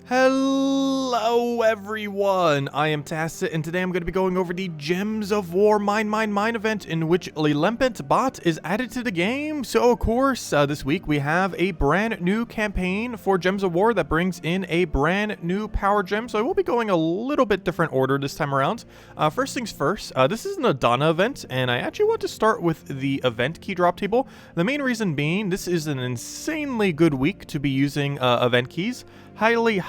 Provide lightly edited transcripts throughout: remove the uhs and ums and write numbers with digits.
Hello everyone, I am Tacit, and today I'm going to be going over the Gems of War Mine event in which Limpet Bot is added to the game. So of course, this week we have a brand new campaign for Gems of War that brings in a brand new power gem. So I will be going a little bit different order this time around. First things first, this is an Adana event, and I actually want to start with the event key drop table. The main reason being, this is an insanely good week to be using event keys. Highly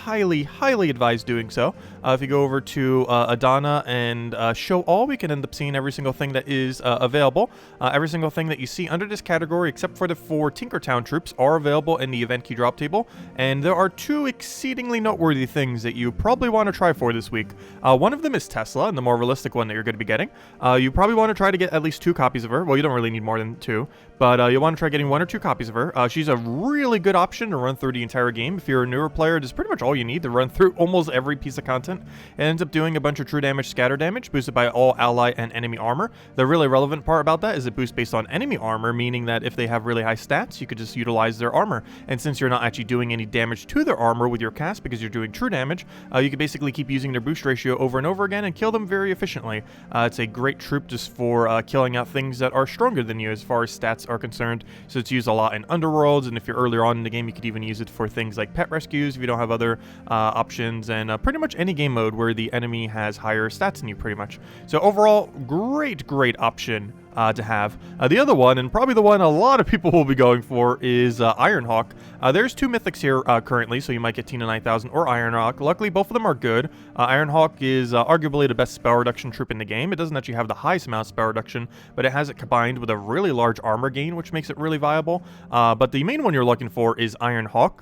advise doing so. If you go over to Adana and show all, we can end up seeing every single thing that is available. Every single thing that you see under this category, except for the 4 Tinkertown troops, are available in the event key drop table. And there are 2 exceedingly noteworthy things that you probably want to try for this week. One of them is Tesla, and the more realistic one that you're going to be getting. You probably want to try to get at least 2 copies of her. Well, you don't really need more than 2, but you'll want to try getting 1 or 2 copies of her. She's a really good option to run through the entire game. If you're a newer player, it is pretty much all you need to run through almost every piece of content. It ends up doing a bunch of true damage, scatter damage, boosted by all ally and enemy armor. The really relevant part about that is it boosts based on enemy armor, meaning that if they have really high stats, you could just utilize their armor. And since you're not actually doing any damage to their armor with your cast because you're doing true damage, you can basically keep using their boost ratio over and over again and kill them very efficiently. It's a great troop just for killing out things that are stronger than you as far as stats are concerned. So it's used a lot in underworlds, and if you're earlier on in the game, you could even use it for things like pet rescues if you don't have other options, and pretty much any game mode where the enemy has higher stats than you, pretty much. So overall, great option to have. The other one, and probably the one a lot of people will be going for, is Ironhawk. There's 2 mythics here currently, so you might get Tina 9000 or Ironhawk. Luckily, both of them are good. Ironhawk is arguably the best spell reduction troop in the game. It doesn't actually have the highest amount of spell reduction, but it has it combined with a really large armor gain, which makes it really viable. But the main one you're looking for is Ironhawk.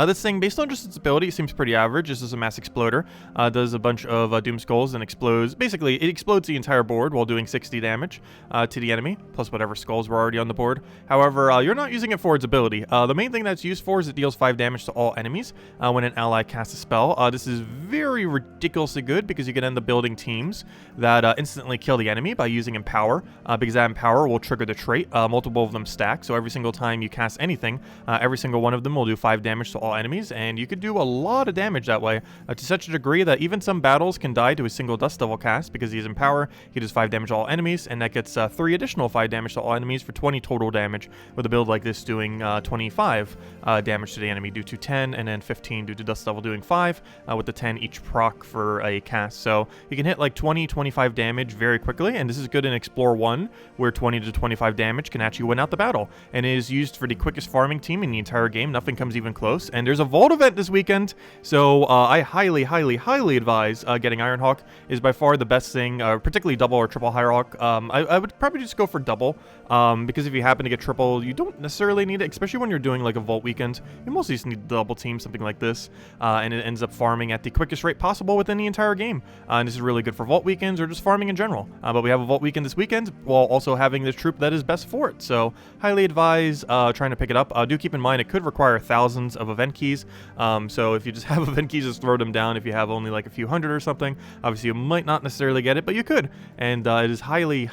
This thing, based on just its ability, seems pretty average. This is a mass exploder. Does a bunch of doom skulls and explodes. Basically, it explodes the entire board while doing 60 damage to the enemy, plus whatever skulls were already on the board. However, you're not using it for its ability. The main thing that's used for is it deals 5 damage to all enemies when an ally casts a spell. This is very ridiculously good because you can end up building teams that instantly kill the enemy by using Empower, because that Empower will trigger the trait. Multiple of them stack, so every single time you cast anything, every single one of them will do 5 damage to all enemies, and you could do a lot of damage that way, to such a degree that even some battles can die to a single Dust Devil cast because he's in power. He does 5 damage to all enemies, and that gets 3 additional 5 damage to all enemies for 20 total damage, with a build like this doing 25 damage to the enemy due to 10, and then 15 due to Dust Devil doing 5, with the 10 each proc for a cast. So you can hit like 20-25 damage very quickly, and this is good in Explore 1, where 20 to 25 damage can actually win out the battle, and it is used for the quickest farming team in the entire game. Nothing comes even close. And there's a Vault event this weekend, so I highly advise getting Ironhawk. Is by far the best thing, particularly double or triple Ironhawk. I would probably just go for double, because if you happen to get triple, you don't necessarily need it, especially when you're doing like a Vault weekend. You mostly just need double team, something like this, and it ends up farming at the quickest rate possible within the entire game. And this is really good for Vault weekends or just farming in general. But we have a Vault weekend this weekend, while also having this troop that is best for it. So highly advise trying to pick it up. Do keep in mind it could require thousands of event keys. So if you just have event keys, just throw them down. If you have only like a few hundred or something, obviously you might not necessarily get it, but you could. And it is highly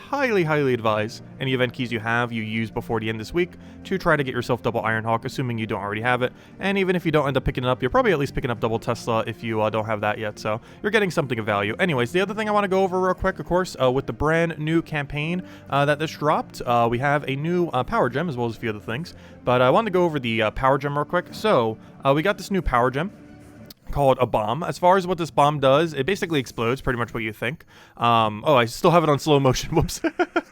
advised any event keys you have, you use before the end this week to try to get yourself double Ironhawk, assuming you don't already have it. And even if you don't end up picking it up, you're probably at least picking up double Tesla if you don't have that yet. So you're getting something of value. Anyways, the other thing I want to go over real quick, of course, with the brand new campaign that this dropped, we have a new power gem as well as a few other things. But I wanted to go over the power gem real quick. So we got this new power gem called a bomb. As far as what this bomb does, it basically explodes, pretty much what you think. Oh, I still have it on slow motion. Whoops.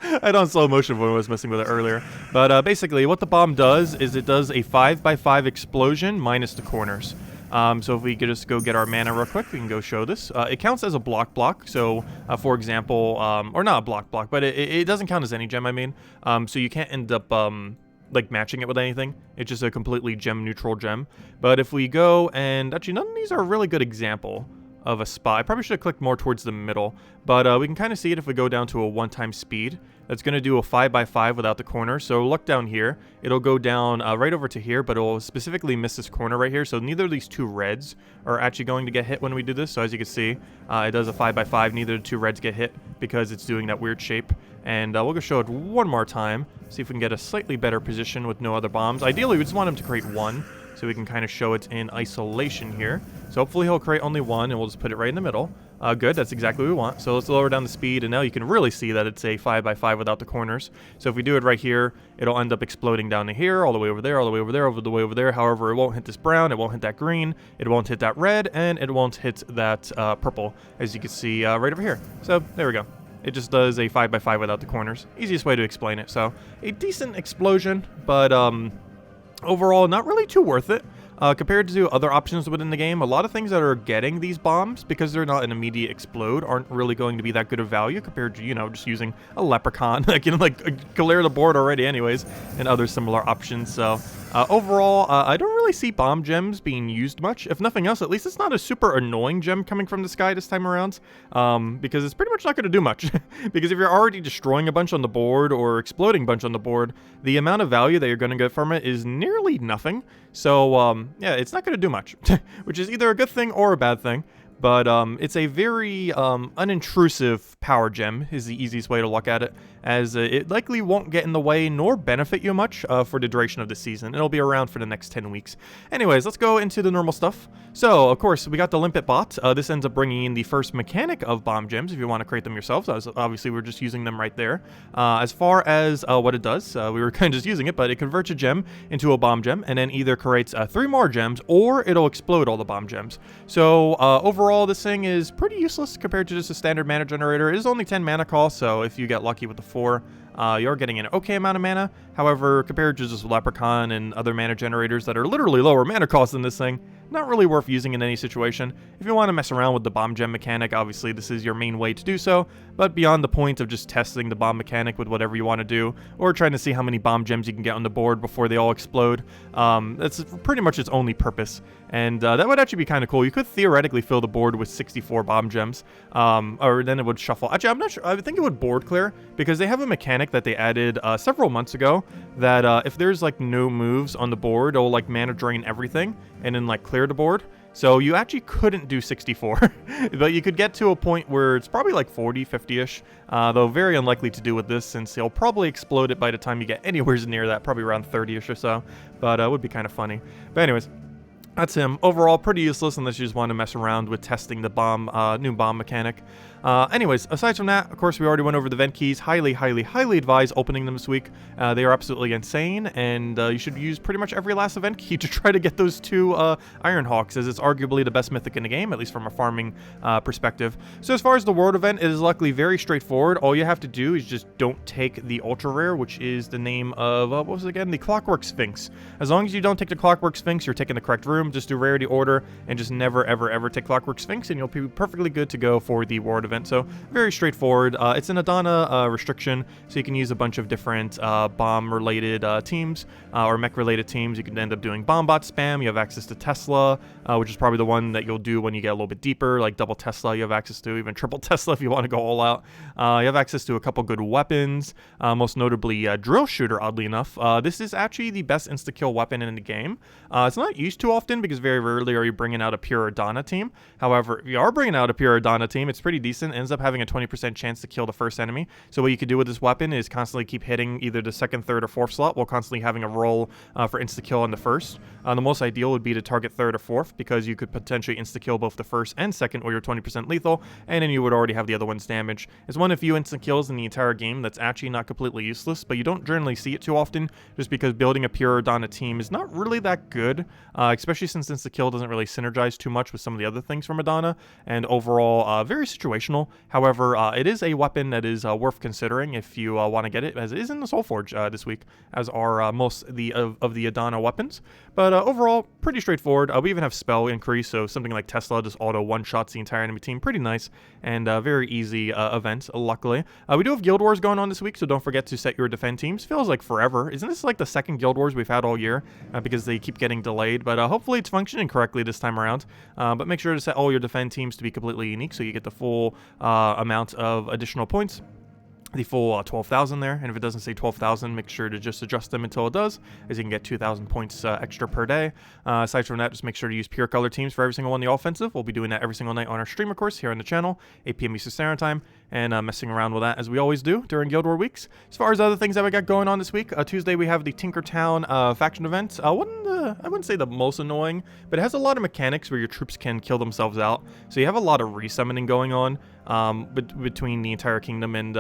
I had it on slow motion when I was messing with it earlier. But basically what the bomb does is it does a 5x5 explosion minus the corners. So if we could just go get our mana real quick, we can go show this. It counts as a block. So for example, or not a block, but it doesn't count as any gem, I mean. So you can't end up like matching it with anything. It's just a completely gem neutral gem. But if we go, and actually none of these are a really good example of a spot. I probably should have clicked more towards the middle, but we can kind of see it if we go down to a 1-time speed. That's going to do a 5x5 without the corner. So look down here. It'll go down right over to here, but it'll specifically miss this corner right here. So neither of these 2 reds are actually going to get hit when we do this. So as you can see, it does a 5x5. Neither of the 2 reds get hit because it's doing that weird shape. And we'll go show it one more time. See if we can get a slightly better position with no other bombs. Ideally, we just want him to create 1. so we can kind of show it in isolation here. So hopefully he'll create only one, and we'll just put it right in the middle. Good, that's exactly what we want. So let's lower down the speed, and now you can really see that it's a 5x5 without the corners. So if we do it right here, it'll end up exploding down to here, all the way over there, all the way over there, all the way over there. However, it won't hit this brown, it won't hit that green, it won't hit that red, and it won't hit that purple, as you can see right over here. So there we go. It just does a 5x5 without the corners. Easiest way to explain it. So a decent explosion, but overall not really too worth it. Compared to other options within the game, a lot of things that are getting these bombs, because they're not an immediate explode, aren't really going to be that good of value compared to, you know, just using a leprechaun that can, like, clear the board already anyways, and other similar options. So overall, I don't really see bomb gems being used much. If nothing else, at least it's not a super annoying gem coming from the sky this time around, because it's pretty much not going to do much. Because if you're already destroying a bunch on the board or exploding a bunch on the board, the amount of value that you're going to get from it is nearly nothing. So yeah, it's not going to do much, which is either a good thing or a bad thing. But it's a very unintrusive power gem is the easiest way to look at it, as it likely won't get in the way nor benefit you much for the duration of the season. It'll be around for the next 10 weeks. Anyways, let's go into the normal stuff. So, of course, we got the Limpet Bot. This ends up bringing in the first mechanic of bomb gems if you want to create them yourselves. Obviously, we're just using them right there. As far as what it does, we were kind of just using it, but it converts a gem into a bomb gem and then either creates 3 more gems or it'll explode all the bomb gems. So, overall, this thing is pretty useless compared to just a standard mana generator. It is only 10 mana cost, so if you get lucky with the 4, you're getting an okay amount of mana. However, compared to just Leprechaun and other mana generators that are literally lower mana cost than this thing, not really worth using in any situation. If you want to mess around with the bomb gem mechanic, obviously this is your main way to do so, but beyond the point of just testing the bomb mechanic with whatever you want to do, or trying to see how many bomb gems you can get on the board before they all explode, that's pretty much its only purpose. And that would actually be kind of cool. You could theoretically fill the board with 64 bomb gems, or then it would shuffle. Actually, I'm not sure. I think it would board clear, because they have a mechanic that they added several months ago that if there's like no moves on the board, it'll like mana drain everything and then like clear the board. So you actually couldn't do 64, but you could get to a point where it's probably like 40, 50-ish, though very unlikely to do with this, since you'll probably explode it by the time you get anywhere near that, probably around 30-ish or so, but it would be kind of funny. But anyways, that's him. Overall, pretty useless unless you just want to mess around with testing the bomb, new bomb mechanic. Anyways, aside from that, of course, we already went over the vent keys. Highly, highly, highly advise opening them this week. They are absolutely insane, and you should use pretty much every last event key to try to get those 2 Ironhawks, as it's arguably the best mythic in the game, at least from a farming perspective. So as far as the world event, it is luckily very straightforward. All you have to do is just don't take the ultra rare, which is the name of, what was it again? The Clockwork Sphinx. As long as you don't take the Clockwork Sphinx, you're taking the correct room. Just do rarity order, and just never, ever, ever take Clockwork Sphinx, and you'll be perfectly good to go for the world event. So very straightforward. It's an Adana restriction, so you can use a bunch of different bomb-related teams or mech-related teams. You can end up doing bomb bot spam. You have access to Tesla, which is probably the one that you'll do when you get a little bit deeper, like double Tesla you have access to, even triple Tesla if you want to go all out. You have access to a couple good weapons, most notably Drill Shooter, oddly enough. This is actually the best insta-kill weapon in the game. It's not used too often because very rarely are you bringing out a pure Adana team. However, if you are bringing out a pure Adana team, it's pretty decent. It ends up having a 20% chance to kill the first enemy. So what you could do with this weapon is constantly keep hitting either the second, third, or fourth slot while constantly having a roll for insta-kill on the first. The most ideal would be to target third or fourth, because you could potentially insta-kill both the first and second, or you're 20% lethal, and then you would already have the other one's damage. It's one of few insta-kills in the entire game that's actually not completely useless, but you don't generally see it too often, just because building a pure Adana team is not really that good, especially since insta-kill doesn't really synergize too much with some of the other things from Adana, and overall very situational. However, it is a weapon that is worth considering if you want to get it, as it is in the Soulforge this week, as are most of the Adana weapons. But overall, pretty straightforward. We even have spell increase, so something like Tesla just auto one-shots the entire enemy team. Pretty nice, and very easy event, luckily. We do have Guild Wars going on this week, so don't forget to set your defend teams. Feels like forever. Isn't this like the second Guild Wars we've had all year? Because they keep getting delayed, but hopefully it's functioning correctly this time around. But make sure to set all your defend teams to be completely unique, so you get the full amount of additional points, the full 12,000 there. And if it doesn't say 12,000, make sure to just adjust them until it does, as you can get 2,000 points extra per day. Aside from that, just make sure to use pure color teams for every single one on the offensive. We'll be doing that every single night on our stream, of course, here on the channel, 8 p.m. Eastern Standard Time. and messing around with that as we always do during Guild War weeks. As far as other things that we got going on this week, Tuesday we have the Tinkertown faction event. I wouldn't say the most annoying, but it has a lot of mechanics where your troops can kill themselves out. So you have a lot of resummoning going on between the entire kingdom, and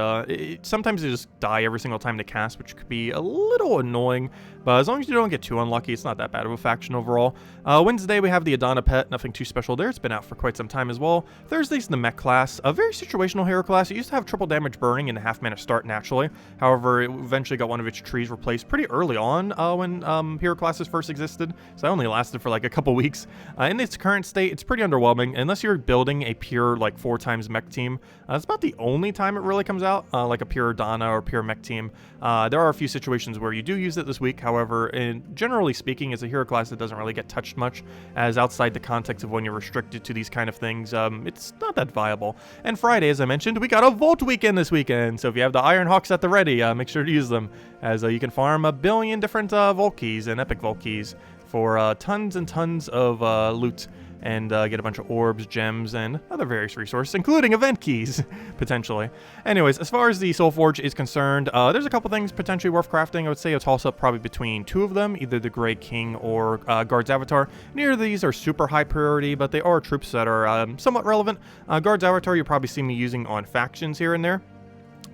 sometimes they just die every single time they cast, which could be a little annoying. But as long as you don't get too unlucky, it's not that bad of a faction overall. Wednesday we have the Adana pet, nothing too special there. It's been out for quite some time as well. Thursday's the Mech class, a very situational hero class. It used to have triple damage burning and a half mana start naturally. However, it eventually got one of its trees replaced pretty early on when hero classes first existed. So that only lasted for like a couple weeks. In its current state, it's pretty underwhelming. Unless you're building a pure like 4x mech team, it's about the only time it really comes out, like a pure Adana or pure mech team. There are a few situations where you do use it this week. However, generally speaking, it's a hero class that doesn't really get touched much, as outside the context of when you're restricted to these kind of things, it's not that viable. And Friday, as I mentioned, we got a Volt weekend this weekend, so if you have the Ironhawks at the ready, make sure to use them, as you can farm a billion different Volt keys and epic Volt keys for tons and tons of loot, and get a bunch of orbs, gems, and other various resources, including event keys, potentially. Anyways, as far as the Soulforge is concerned, there's a couple things potentially worth crafting. I would say a toss-up probably between two of them, either the Grey King or Guard's Avatar. Neither of these are super high priority, but they are troops that are somewhat relevant. Guard's Avatar you'll probably see me using on factions here and there.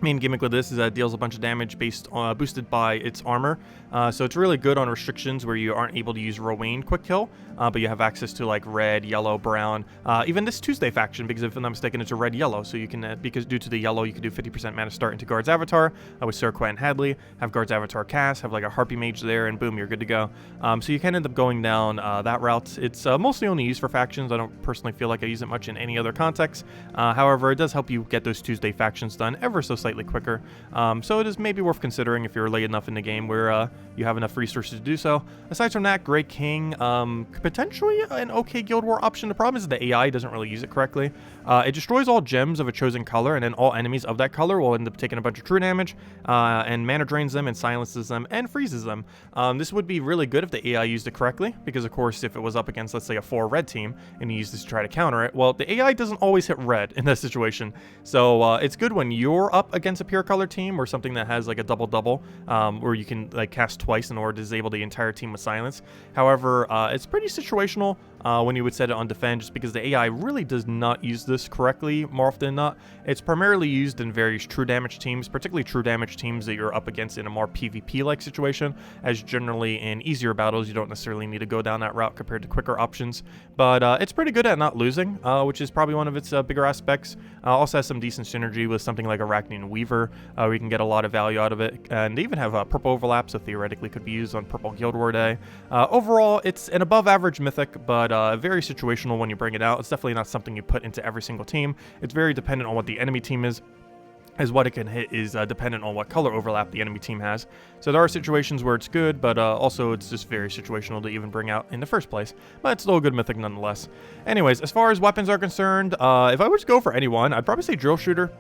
Main gimmick with this is that it deals a bunch of damage boosted by its armor, so it's really good on restrictions where you aren't able to use Rowain quick kill, but you have access to like red, yellow, brown, even this Tuesday faction, because if I'm not mistaken it's a red-yellow, so you can, because due to the yellow you can do 50% mana start into Guard's Avatar with Surquet and Hadley, have Guard's Avatar cast, have like a Harpy Mage there, and boom, you're good to go. So you can end up going down that route. It's mostly only used for factions. I don't personally feel like I use it much in any other context. However, it does help you get those Tuesday factions done ever so slightly quicker, so it is maybe worth considering if you're late enough in the game where you have enough resources to do so. Aside from that, Grey King, potentially an okay Guild War option. The problem is the AI doesn't really use it correctly. It destroys all gems of a chosen color, and then all enemies of that color will end up taking a bunch of true damage, and mana drains them and silences them and freezes them. This would be really good if the AI used it correctly, because of course if it was up against, let's say, a 4 red team and you used this to try to counter it, well, the AI doesn't always hit red in that situation. So it's good when you're up against a pure color team or something that has like a double-double, where you can like cast twice in order to disable the entire team with silence. However, it's pretty situational when you would set it on defend, just because the AI really does not use this correctly more often than not. It's primarily used in various true damage teams, particularly true damage teams that you're up against in a more PvP-like situation, as generally in easier battles you don't necessarily need to go down that route compared to quicker options. But it's pretty good at not losing, which is probably one of its bigger aspects. Also has some decent synergy with something like Arachnian Weaver, where you can get a lot of value out of it, and they even have purple overlap, so theoretically could be used on Purple Guild War Day. Overall, it's an above-average mythic, but very situational when you bring it out. It's definitely not something you put into every single team. It's very dependent on what the enemy team is, as what it can hit is dependent on what color overlap the enemy team has. So there are situations where it's good, but also it's just very situational to even bring out in the first place. But it's still a good mythic nonetheless. Anyways, as far as weapons are concerned, if I were to go for anyone, I'd probably say Drill Shooter.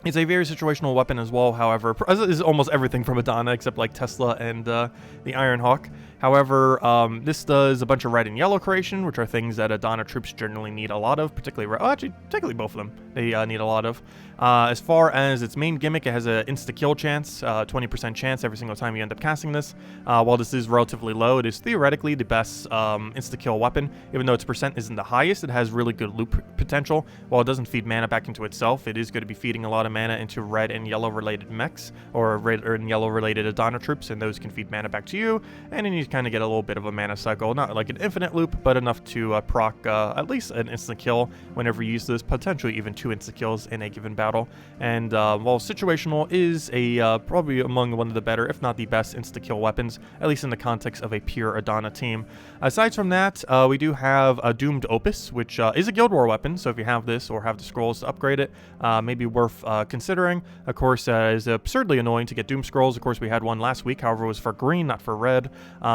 It's a very situational weapon as well, however, as is almost everything from Adana except like Tesla and the Ironhawk. However, this does a bunch of red and yellow creation, which are things that Adana troops generally need a lot of, particularly red. Oh, actually, technically both of them they need a lot of. As far as its main gimmick, it has an insta-kill chance, 20% chance every single time you end up casting this. While this is relatively low, it is theoretically the best insta-kill weapon. Even though its percent isn't the highest, it has really good loop potential. While it doesn't feed mana back into itself, it is going to be feeding a lot of mana into red and yellow related mechs, or red and yellow related Adana troops, and those can feed mana back to you, and then you kind of get a little bit of a mana cycle. Not like an infinite loop, but enough to proc at least an instant kill whenever you use this, potentially even 2 instant kills in a given battle. And while situational is a probably among one of the better, if not the best, insta-kill weapons, at least in the context of a pure Adana team. Aside from that, we do have a Doomed Opus, which is a Guild War weapon, so if you have this or have the scrolls to upgrade it, maybe worth considering. Of course, it's absurdly annoying to get Doom Scrolls. Of course, we had one last week, however, it was for green, not for red.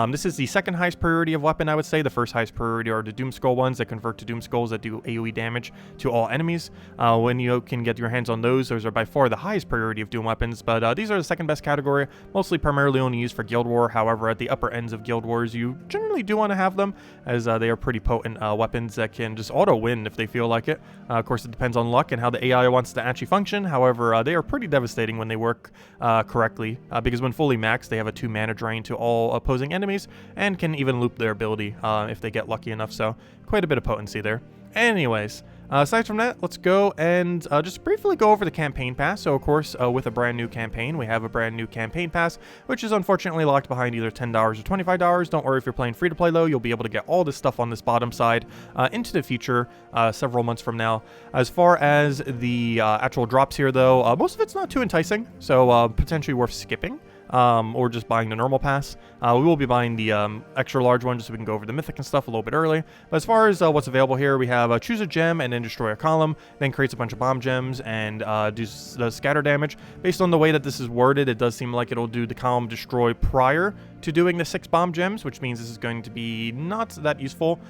This is the second highest priority of weapon, I would say. The first highest priority are the Doom Skull ones that convert to Doom Skulls that do AoE damage to all enemies. When you can get your hands on those are by far the highest priority of Doom weapons, but these are the second best category, mostly primarily only used for Guild War. However, at the upper ends of Guild Wars, you generally do want to have them, as they are pretty potent weapons that can just auto-win if they feel like it. Of course, it depends on luck and how the AI wants to actually function. However, they are pretty devastating when they work correctly, because when fully maxed, they have a 2 mana drain to all opposing enemies, and can even loop their ability if they get lucky enough, so quite a bit of potency there. Anyways, aside from that, let's go and just briefly go over the campaign pass. So, of course, with a brand new campaign, we have a brand new campaign pass, which is unfortunately locked behind either $10 or $25. Don't worry if you're playing free-to-play, though. You'll be able to get all this stuff on this bottom side into the future several months from now. As far as the actual drops here, though, most of it's not too enticing, so potentially worth skipping. Or just buying the normal pass. We will be buying the extra large one just so we can go over the mythic and stuff a little bit early. But as far as what's available here, we have choose a gem and then destroy a column, then creates a bunch of bomb gems and does scatter damage. Based on the way that this is worded, it does seem like it'll do the column destroy prior to doing the 6 bomb gems, which means this is going to be not that useful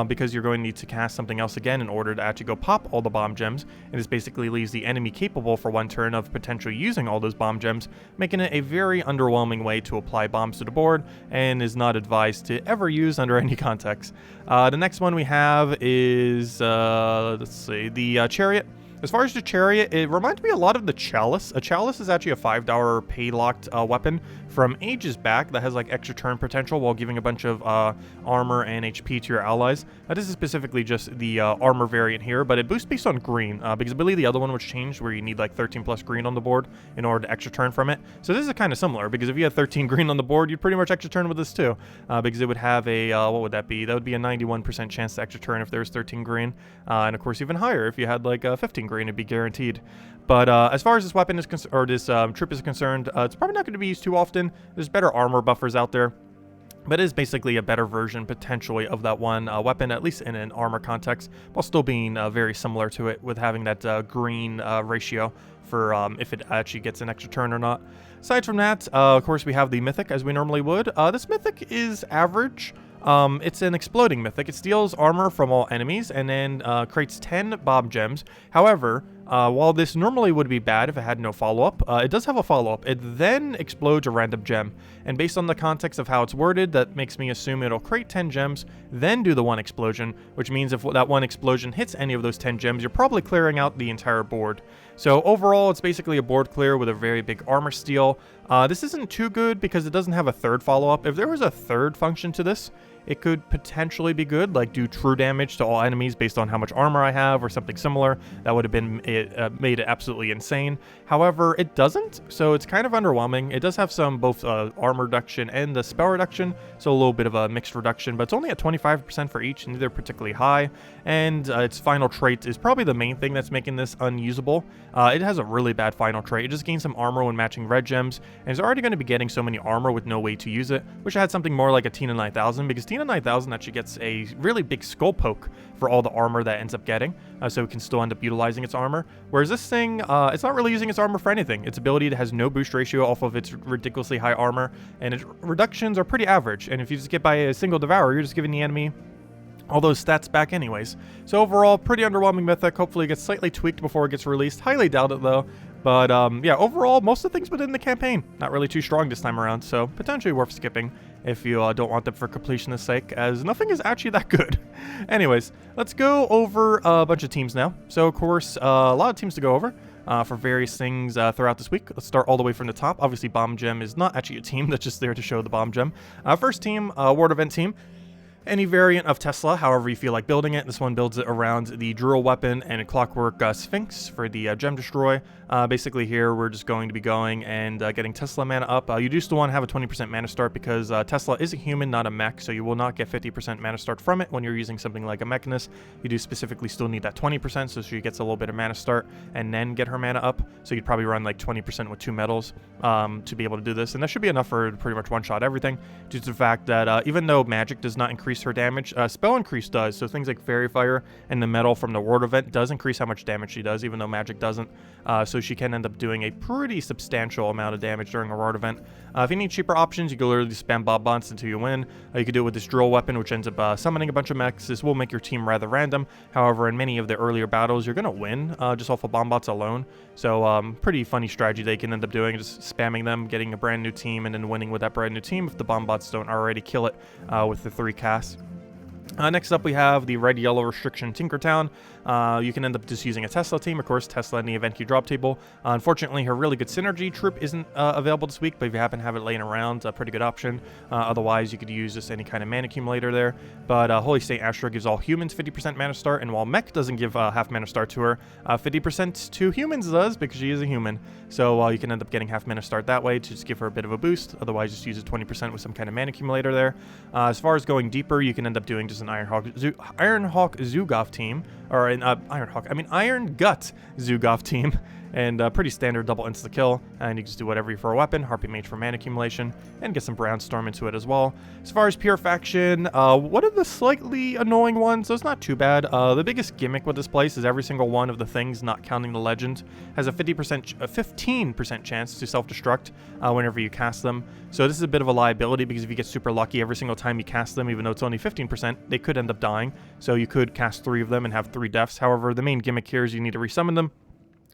because you're going to need to cast something else again in order to actually go pop all the bomb gems. And this basically leaves the enemy capable for one turn of potentially using all those bomb gems, making it a very underwhelming way to apply bombs to the board, and is not advised to ever use under any context. The next one we have is, let's see, the Chariot. As far as the Chariot, it reminds me a lot of the Chalice. A Chalice is actually a $5 pay-locked weapon from ages back that has like extra turn potential while giving a bunch of armor and HP to your allies. This is specifically just the armor variant here, but it boosts based on green, because I believe the other one was changed where you need like 13 plus green on the board in order to extra turn from it. So this is kind of similar, because if you had 13 green on the board, you'd pretty much extra turn with this too, because it would have a, what would that be? That would be a 91% chance to extra turn if there's 13 green, and of course even higher if you had like 15 green, it'd be guaranteed. But as far as this weapon is concerned, or this troop is concerned, it's probably not going to be used too often. There's better armor buffers out there, but it is basically a better version potentially of that one weapon, at least in an armor context, while still being very similar to it with having that green ratio for if it actually gets an extra turn or not. Aside from that, of course, we have the Mythic as we normally would. This Mythic is average. It's an exploding mythic. It steals armor from all enemies and then creates 10 bomb gems. However, while this normally would be bad if it had no follow-up, it does have a follow-up. It then explodes a random gem. And based on the context of how it's worded, that makes me assume it'll create 10 gems, then do the one explosion, which means if that one explosion hits any of those 10 gems, you're probably clearing out the entire board. So overall, it's basically a board clear with a very big armor steal. This isn't too good because it doesn't have a third follow-up. If there was a third function to this, it could potentially be good, like do true damage to all enemies based on how much armor I have or something similar. That would have been made it absolutely insane. However, it doesn't, so it's kind of underwhelming. It does have some both armor reduction and the spell reduction, so a little bit of a mixed reduction, but it's only at 25% for each, neither particularly high. And its final trait is probably the main thing that's making this unusable. It has a really bad final trait. It just gains some armor when matching red gems, and it's already going to be getting so many armor with no way to use it. Wish I had something more like a Tina 9000, because Tina 9000 actually gets a really big skull poke for all the armor that ends up getting, so it can still end up utilizing its armor. Whereas this thing, it's not really using its armor for anything. Its ability has no boost ratio off of its ridiculously high armor, and its reductions are pretty average. And if you just get by a single Devourer, you're just giving the enemy all those stats back anyways. So overall, pretty underwhelming mythic. Hopefully it gets slightly tweaked before it gets released. Highly doubt it though. But yeah, overall, most of the things within the campaign, not really too strong this time around, so potentially worth skipping if you don't want them for completionist sake, as nothing is actually that good. Anyways, let's go over a bunch of teams now. So of course, a lot of teams to go over for various things throughout this week. Let's start all the way from the top. Obviously, Bomb Gem is not actually a team, that's just there to show the Bomb Gem. First team, Ward Event team. Any variant of Tesla, however you feel like building it. This one builds it around the Drill Weapon and a Clockwork Sphinx for the Gem Destroy. Basically here, we're just going to be going and getting Tesla mana up. You do still want to have a 20% mana start because Tesla is a human, not a mech, so you will not get 50% mana start from it when you're using something like a Mechanist. You do specifically still need that 20%, so she gets a little bit of mana start and then get her mana up. So you'd probably run like 20% with 2 metals to be able to do this, and that should be enough for pretty much one-shot everything, due to the fact that even though magic does not increase increase her damage. Spell increase does, so things like Fairy Fire and the metal from the ward event does increase how much damage she does, even though magic doesn't. So she can end up doing a pretty substantial amount of damage during a ward event. If you need cheaper options, you can literally spam Bob Bots until you win. You can do it with this drill weapon, which ends up summoning a bunch of mechs. This will make your team rather random. However, in many of the earlier battles, you're going to win just off of Bomb Bots alone. So pretty funny strategy they can end up doing, just spamming them, getting a brand new team, and then winning with that brand new team if the Bomb Bots don't already kill it with the 3 casts. Next up, we have the red-yellow restriction Tinkertown. You can end up just using a Tesla team. Of course, Tesla in the event queue drop table. Unfortunately, her really good synergy troop isn't available this week, but if you happen to have it laying around, a pretty good option. Otherwise, you could use just any kind of mana accumulator there. But Holy Saint Astra gives all humans 50% mana start, and while Mech doesn't give half mana start to her, 50% to humans does, because she is a human. So you can end up getting half mana start that way to just give her a bit of a boost. Otherwise, just use it 20% with some kind of mana accumulator there. As far as going deeper, you can end up doing just an Ironhawk Zugov team, or an Iron Gut Zugov team, and pretty standard double insta kill, and you can just do whatever for a weapon, Harpy Mage for mana accumulation, and get some Brownstorm into it as well. As far as Pure Faction, one of the slightly annoying ones, so it's not too bad. The biggest gimmick with this place is every single one of the things, not counting the legend, has a 15% chance to self-destruct whenever you cast them. So this is a bit of a liability, because if you get super lucky every single time you cast them, even though it's only 15%, they could end up dying. So you could cast 3 of them and have 3 deaths. However, the main gimmick here is you need to resummon them.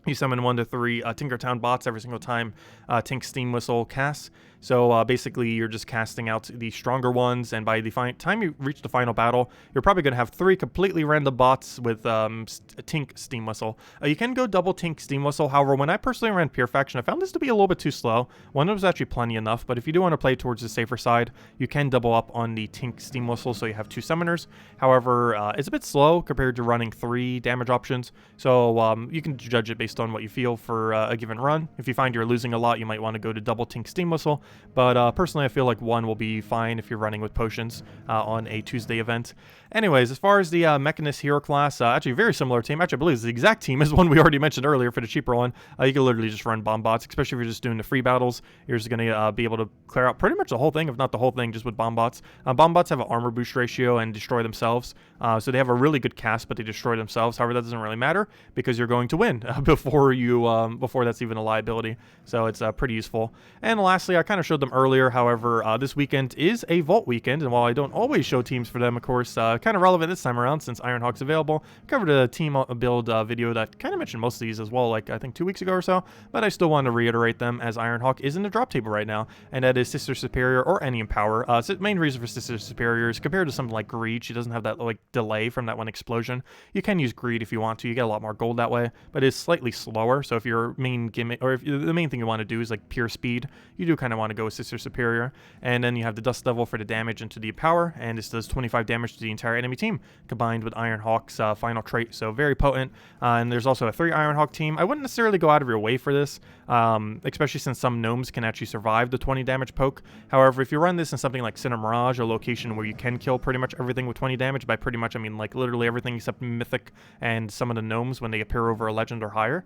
You summon 1 to 3 Tinkertown bots every single time Tink Steam Whistle casts. So basically, you're just casting out the stronger ones, and by the time you reach the final battle, you're probably going to have 3 completely random bots with Tink Steam Whistle. You can go double Tink Steam Whistle. However, when I personally ran Pure Faction, I found this to be a little bit too slow. One was actually plenty enough, but if you do want to play towards the safer side, you can double up on the Tink Steam Whistle, so you have 2 summoners. However, it's a bit slow compared to running 3 damage options, so you can judge it based on what you feel for a given run. If you find you're losing a lot, you might want to go to double Tink Steam Whistle. But personally, I feel like 1 will be fine if you're running with potions on a Tuesday event. Anyways, as far as the Mechanist Hero class, actually a very similar team. Actually, I believe it's the exact team as one we already mentioned earlier for the cheaper one. You can literally just run bomb bots, especially if you're just doing the free battles. You're just going to be able to clear out pretty much the whole thing, if not the whole thing, just with bomb bots. Bomb bots have an armor boost ratio and destroy themselves. So they have a really good cast, but they destroy themselves. However, that doesn't really matter, because you're going to win before that's even a liability. So it's pretty useful. And lastly, I kind of showed them earlier. However, this weekend is a Vault weekend, and while I don't always show teams for them, of course, kind of relevant this time around since Ironhawk's available. Covered a team build video that kind of mentioned most of these as well, like I think 2 weeks ago or so, but I still want to reiterate them as Ironhawk is in the drop table right now, and that is Sister Superior or any Empower. So the main reason for Sister Superior is compared to something like Greed, she doesn't have that like delay from that one explosion. You can use Greed if you want to, you get a lot more gold that way, but it's slightly slower. So if your main gimmick, or if the main thing you want to do is like pure speed, you do kind of want to go with Sister Superior. And then you have the Dust Devil for the damage into the Empower, and this does 25 damage to the entire enemy team, combined with Ironhawk's final trait, so very potent. And there's also a 3 Ironhawk team. I wouldn't necessarily go out of your way for this, especially since some gnomes can actually survive the 20 damage poke. However, if you run this in something like Sinner Mirage, a location where you can kill pretty much everything with 20 damage, by pretty much I mean like literally everything except Mythic and some of the gnomes when they appear over a legend or higher,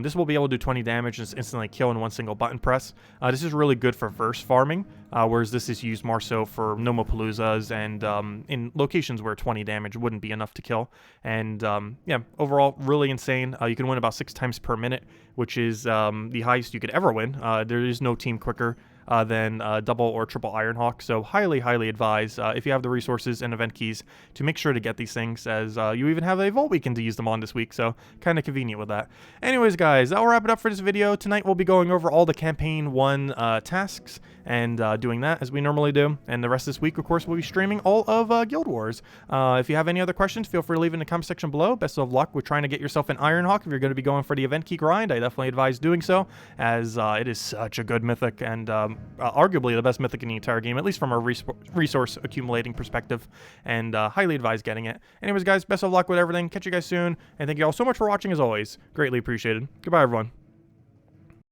this will be able to do 20 damage and just instantly kill in 1 single button press. This is really good for verse farming, whereas this is used more so for Nomopaloozas and in locations where 20 damage wouldn't be enough to kill. And yeah, overall, really insane. You can win about 6 times per minute, which is the highest you could ever win. There is no team quicker than double or triple Ironhawk, so highly advise if you have the resources and event keys to make sure to get these things, as you even have a Vault weekend to use them on this week, so kind of convenient with that. Anyways guys, that'll wrap it up for this video. Tonight we'll be going over all the campaign 1 tasks and doing that as we normally do, and the rest of this week of course we'll be streaming all of Guild Wars. If you have any other questions, feel free to leave in the comment section below. Best of luck with trying to get yourself an Ironhawk. If you're going to be going for the event key grind, I definitely advise doing so, as it is such a good mythic, and arguably the best mythic in the entire game, at least from a resource accumulating perspective, and highly advise getting it. Anyways guys, best of luck with everything. Catch you guys soon, and thank you all so much for watching as always. Greatly appreciated. Goodbye everyone.